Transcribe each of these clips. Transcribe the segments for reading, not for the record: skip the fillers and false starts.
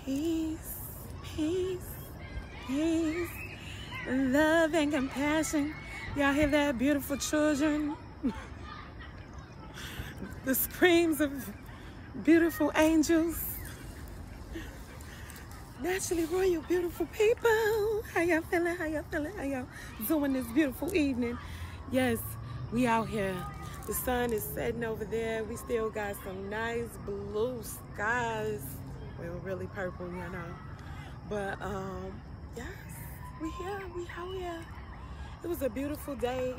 Peace, peace, peace, love and compassion. Y'all hear that, beautiful children? The screams of beautiful angels. Naturally royal, beautiful people. How y'all feeling? How y'all feeling? How y'all doing this beautiful evening? Yes, we out here. The sun is setting over there. We still got some nice blue skies. Well, really purple, you know. But yes, we here. We out here. It was a beautiful day.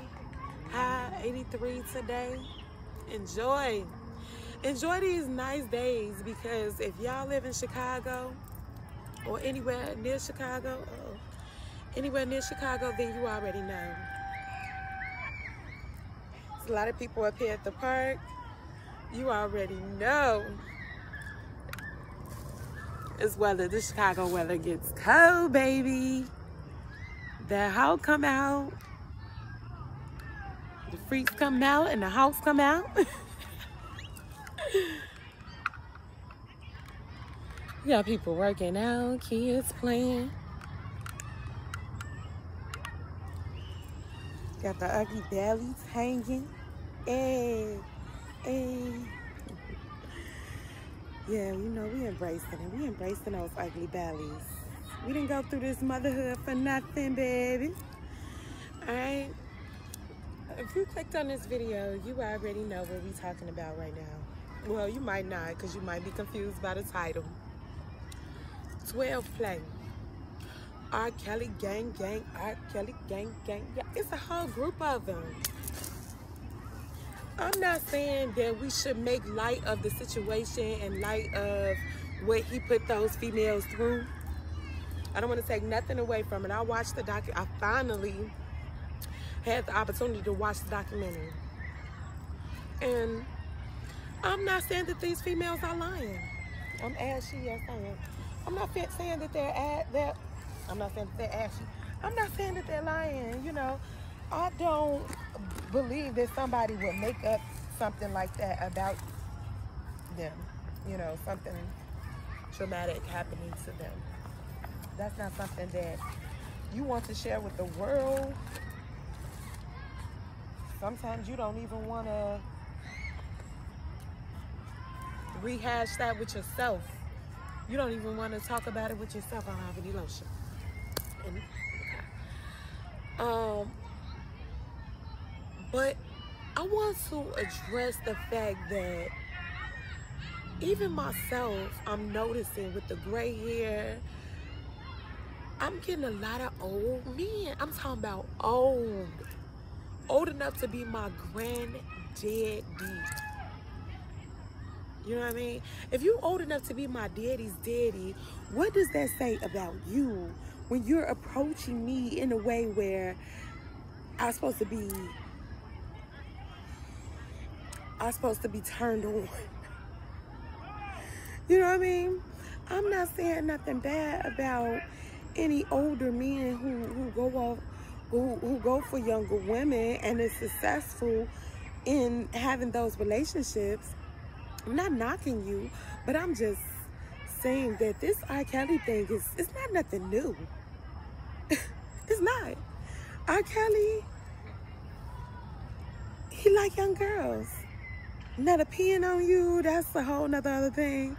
High 83 today. Enjoy these nice days, because if y'all live in Chicago or anywhere near Chicago, then you already know. There's a lot of people up here at the park. You already know. It's weather. The Chicago weather gets cold, baby. The house come out. The freaks come out and the house come out. You got people working out, kids playing. Got the ugly bellies hanging. Hey, hey. Yeah, you know, we embracing it. We embracing those ugly bellies. We didn't go through this motherhood for nothing, baby. All right. If you clicked on this video, you already know what we're talking about right now. Well, you might not, because you might be confused by the title. 12 play. R. Kelly gang gang. R. Kelly gang gang. Yeah, it's a whole group of them. I'm not saying that we should make light of the situation and light of what he put those females through. I don't want to take nothing away from it. I watched the I finally had the opportunity to watch the documentary. And I'm not saying that these females are lying. I'm ashy, yes I am. I'm not saying that I'm not saying that they're ashy. I'm not saying that they're lying, you know. I don't believe that somebody would make up something like that about them. You know, something traumatic happening to them. That's not something that you want to share with the world. Sometimes you don't even want to rehash that with yourself. You don't even want to talk about it with yourself. I don't have any lotion. But I want to address the fact that even myself, I'm noticing with the gray hair, I'm getting a lot of old men. I'm talking about old enough to be my granddaddy. You know what I mean? If you're old enough to be my daddy's daddy, what does that say about you when you're approaching me in a way where I'm supposed to be turned on? You know what I mean? I'm not saying nothing bad about any older men who go for younger women and is successful in having those relationships. I'm not knocking you, but I'm just saying that this R. Kelly thing it's not nothing new. It's not. R. Kelly, he like young girls. Not a peeing on you, that's a whole nother other thing.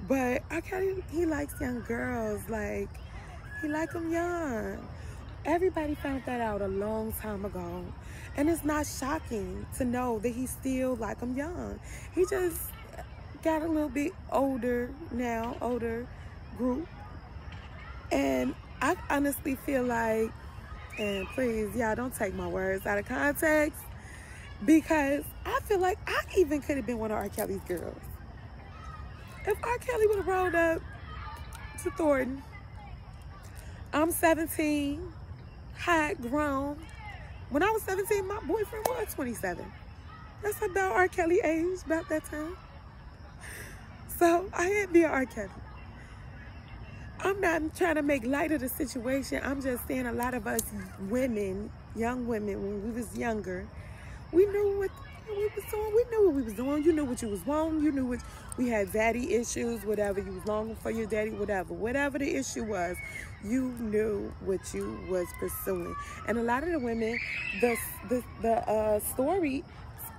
But R. Kelly, he likes young girls. Like, he like them young. Everybody found that out a long time ago. And it's not shocking to know that he still like them young. He just got a little bit older now, older group. And I honestly feel like, and please, y'all don't take my words out of context, because I feel like I even could have been one of R. Kelly's girls. If R. Kelly would have rolled up to Thornton, I'm 17, hot, grown. When I was 17, my boyfriend was 27. That's about R. Kelly age, about that time. So I had to be an R. Kelly. I'm not trying to make light of the situation. I'm just saying a lot of us women, young women, when we was younger, we knew we was doing. We knew what we was doing. You knew what you was wanting. You knew what we had daddy issues, whatever. You was longing for your daddy, whatever the issue was. You knew what you was pursuing. And a lot of the women, the story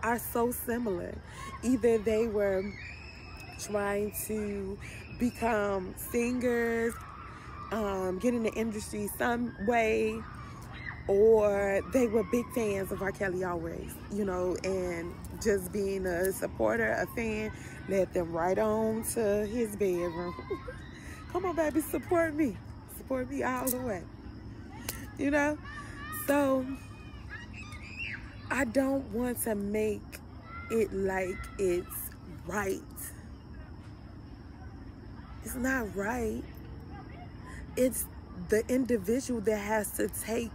are so similar. Either they were trying to become singers, get in the industry some way, or they were big fans of R. Kelly always, you know, and just being a supporter, a fan, led them right on to his bedroom. Come on, baby, support me. Support me all the way, you know? So I don't want to make it like it's right. It's not right. It's the individual that has to take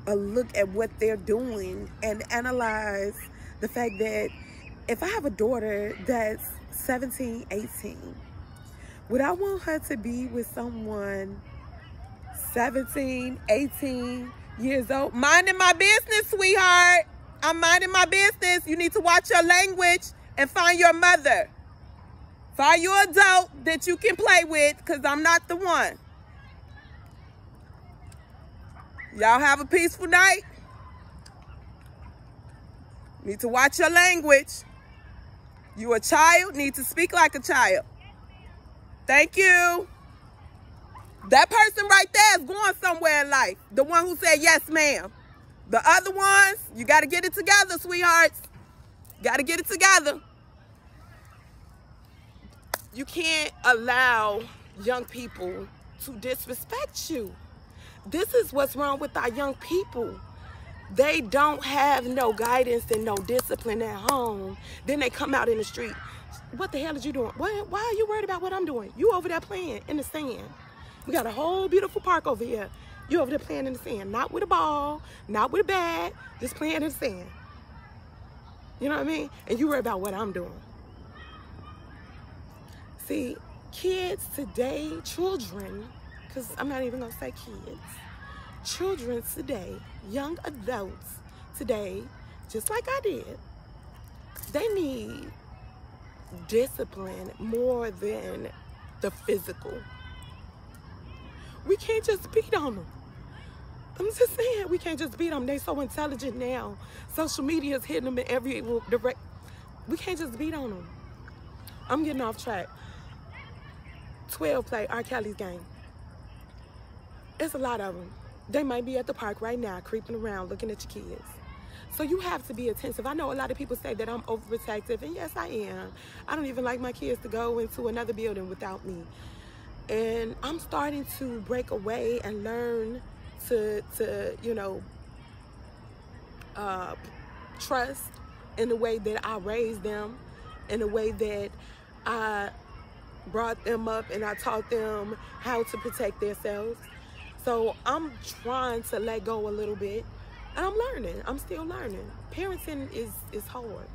a look at what they're doing and analyze the fact that if I have a daughter that's 17, 18, would I want her to be with someone 17, 18 years old? Minding my business, sweetheart. I'm minding my business. You need to watch your language and find your mother. Find your adult that you can play with, because I'm not the one. Y'all have a peaceful night. Need to watch your language. You a child, need to speak like a child. Thank you. That person right there is going somewhere in life. The one who said yes, ma'am. The other ones, you got to get it together, sweethearts. Got to get it together. You can't allow young people to disrespect you. This is what's wrong with our young people. They don't have no guidance and no discipline at home. Then they come out in the street. What the hell is you doing? Why are you worried about what I'm doing? You over there playing in the sand. We got a whole beautiful park over here. You over there playing in the sand. Not with a ball, not with a bat, just playing in the sand. You know what I mean? And you worry about what I'm doing. See, kids today, children, because I'm not even going to say kids. Children today, young adults today, just like I did, they need discipline more than the physical. We can't just beat on them. I'm just saying, we can't just beat them. They're so intelligent now. Social media is hitting them in every direct. We can't just beat on them. I'm getting off track. 12 play R. Kelly's game. It's a lot of them. They might be at the park right now, creeping around, looking at your kids. So you have to be attentive. I know a lot of people say that I'm overprotective, and yes, I am. I don't even like my kids to go into another building without me. And I'm starting to break away and learn to you know, trust in the way that I raised them, in the way that I brought them up and I taught them how to protect themselves. So I'm trying to let go a little bit, and I'm learning. I'm still learning. Parenting is hard.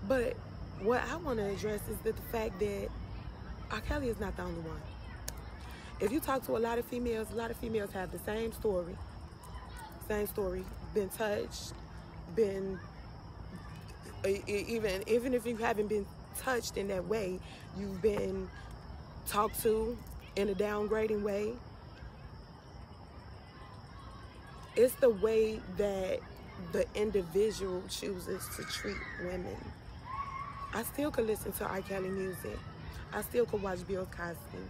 But what I want to address is the fact that R. Kelly is not the only one. If you talk to a lot of females have the same story. Same story. Been touched, been, even if you haven't been touched in that way, you've been talked to in a downgrading way. It's the way that the individual chooses to treat women. I still could listen to R. Kelly music. I still could watch Bill Cosby.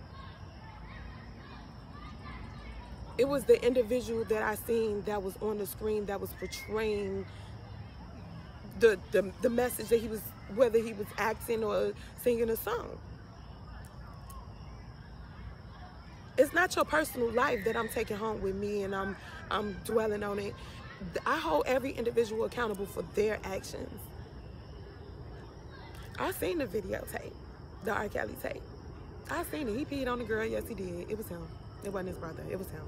It was the individual that I seen that was on the screen that was portraying the message that he was, whether he was acting or singing a song. It's not your personal life that I'm taking home with me and I'm dwelling on it. I hold every individual accountable for their actions. I seen the videotape, the R. Kelly tape. I seen it. He peed on the girl. Yes, he did. It was him. It wasn't his brother. It was him.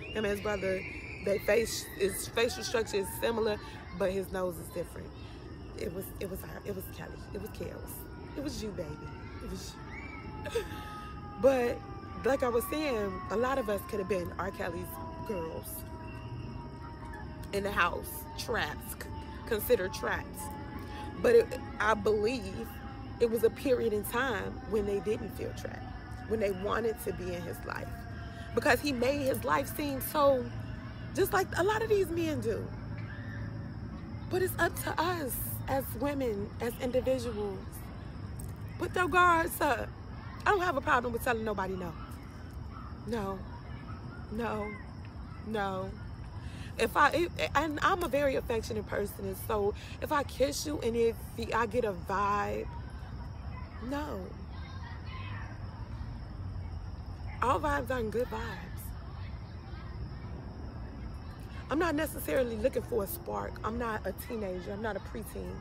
Him and his brother, his facial structure is similar, but his nose is different. It was her. It was Kelly. It was Kells. It was you, baby. It was you. But like I was saying, a lot of us could have been R. Kelly's girls. in the house, traps, considered traps. But I believe it was a period in time when they didn't feel trapped, when they wanted to be in his life, because he made his life seem so, just like a lot of these men do. But it's up to us as women, as individuals. Put their guards up. I don't have a problem with telling nobody no. No, no, no. And I'm a very affectionate person, and so if I kiss you and if I get a vibe, no. All vibes aren't good vibes. I'm not necessarily looking for a spark. I'm not a teenager. I'm not a preteen.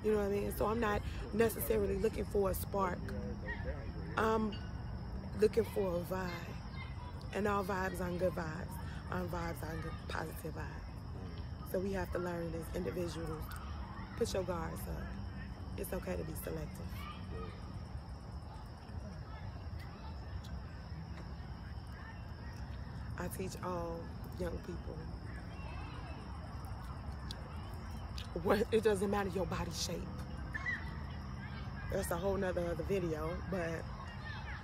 You know what I mean? So I'm not necessarily looking for a spark. I'm looking for a vibe. And all vibes aren't good vibes. All vibes aren't good, positive vibes. So we have to learn as individuals. Put your guards up. It's okay to be selective. I teach all young people. It doesn't matter your body shape. That's a whole nother other video, but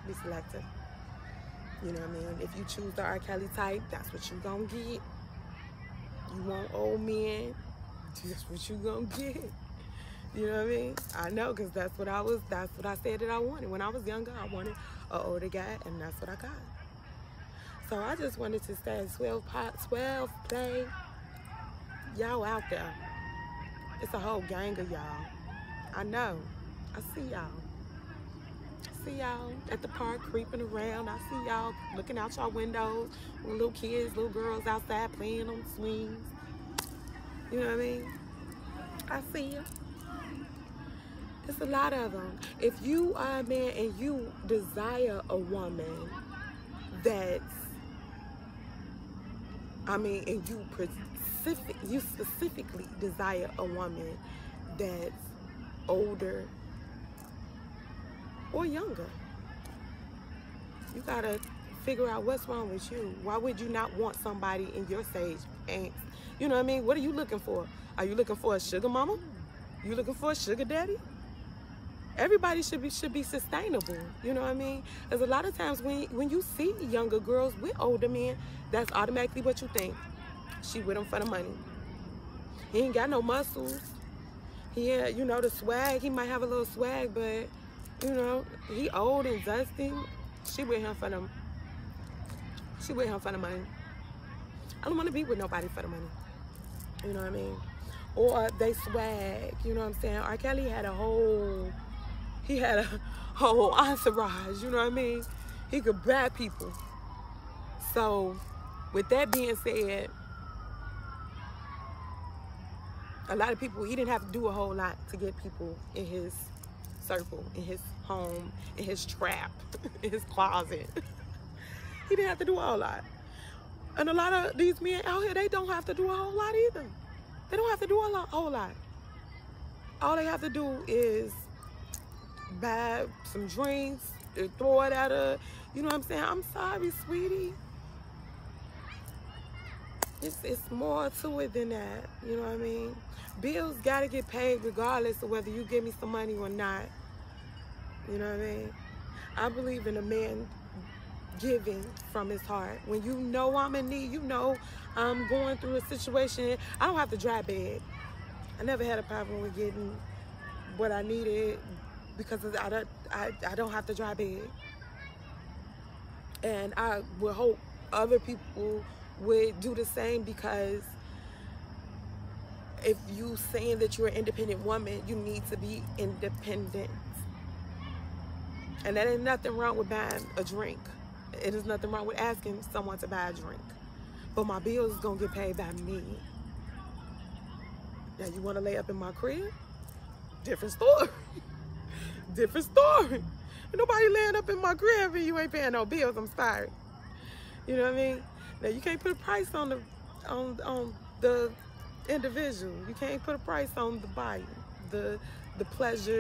be selective. You know what I mean? If you choose the R. Kelly type, that's what you gonna get. You want old men, that's what you gonna get. You know what I mean? I know, because that's what I said that I wanted. When I was younger, I wanted an older guy, and that's what I got. So I just wanted to say 12 play. Y'all out there. It's a whole gang of y'all. I know. I see y'all. See y'all at the park creeping around. I see y'all looking out y'all windows with little kids, little girls outside playing on swings. You know what I mean? I see you. It's a lot of them. If you are a man and you desire a woman that's, and you specifically desire a woman that's older or younger, you gotta figure out what's wrong with you. Why would you not want somebody in your stage? And you know what I mean? What are you looking for? Are you looking for a sugar mama? You looking for a sugar daddy? Everybody should be sustainable. You know what I mean? There's a lot of times when you see younger girls with older men, that's automatically what you think. She with him for the money. He ain't got no muscles. He had, the swag. He might have a little swag, but he old and dusty. She with him for the money. I don't want to be with nobody for the money. You know what I mean? Or they swag. You know what I'm saying? R. Kelly had a whole entourage. You know what I mean? He could grab people. So, with that being said, a lot of people, he didn't have to do a whole lot to get people in his circle, in his home, in his trap, in his closet. He didn't have to do a whole lot. And a lot of these men out here, they don't have to do a whole lot either. They don't have to do a whole lot. All they have to do is buy some drinks, throw it at her. You know what I'm saying? I'm sorry, sweetie. It's more to it than that. You know what I mean? Bills gotta get paid regardless of whether you give me some money or not. You know what I mean? I believe in a man giving from his heart. When you know I'm in need, I'm going through a situation, I don't have to dry beg. I never had a problem with getting what I needed because I don't have to dry beg. And I would hope other people would do the same, because if you saying that you're an independent woman, you need to be independent. And that ain't nothing wrong with buying a drink. It is nothing wrong with asking someone to buy a drink. But my bills is gonna get paid by me. Now you wanna lay up in my crib? Different story. Different story. Nobody laying up in my crib and you ain't paying no bills. I'm sorry. You know what I mean? Now you can't put a price on the individual. You can't put a price on the buyer, the pleasure.